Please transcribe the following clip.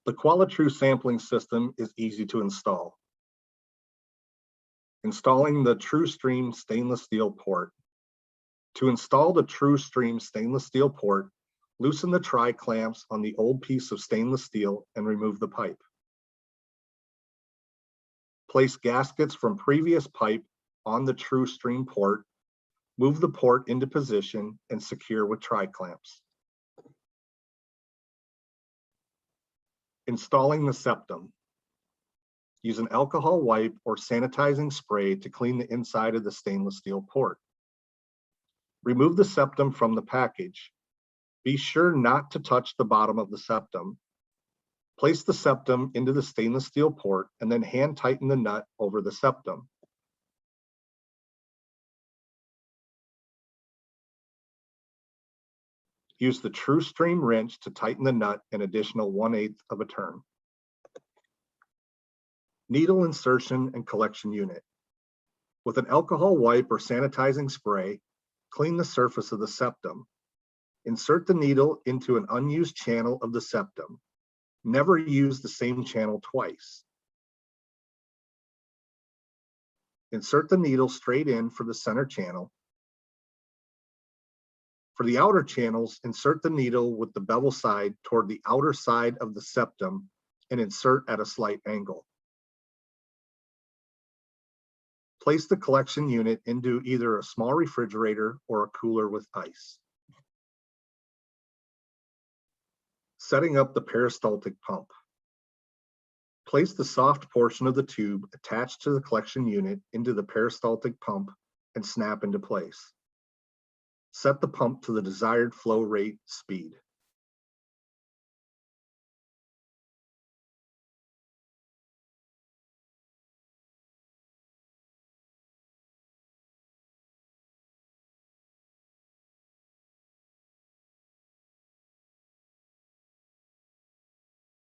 The QualiTru Sampling System is easy to install. Installing the TruStream stainless steel port. To install the TruStream stainless steel port, loosen the tri-clamps on the old piece of stainless steel and remove the pipe. Place gaskets from previous pipe on the TruStream port, move the port into position, and secure with tri-clamps. Installing the septum. Use an alcohol wipe or sanitizing spray to clean the inside of the stainless steel port. Remove the septum from the package. Be sure not to touch the bottom of the septum. Place the septum into the stainless steel port and then hand tighten the nut over the septum. Use the TruStream wrench to tighten the nut an additional 1/8 of a turn. Needle insertion and collection unit. With an alcohol wipe or sanitizing spray, clean the surface of the septum. Insert the needle into an unused channel of the septum. Never use the same channel twice. Insert the needle straight in for the center channel. For the outer channels, insert the needle with the bevel side toward the outer side of the septum and insert at a slight angle. Place the collection unit into either a small refrigerator or a cooler with ice. Setting up the peristaltic pump. Place the soft portion of the tube attached to the collection unit into the peristaltic pump and snap into place. Set the pump to the desired flow rate speed.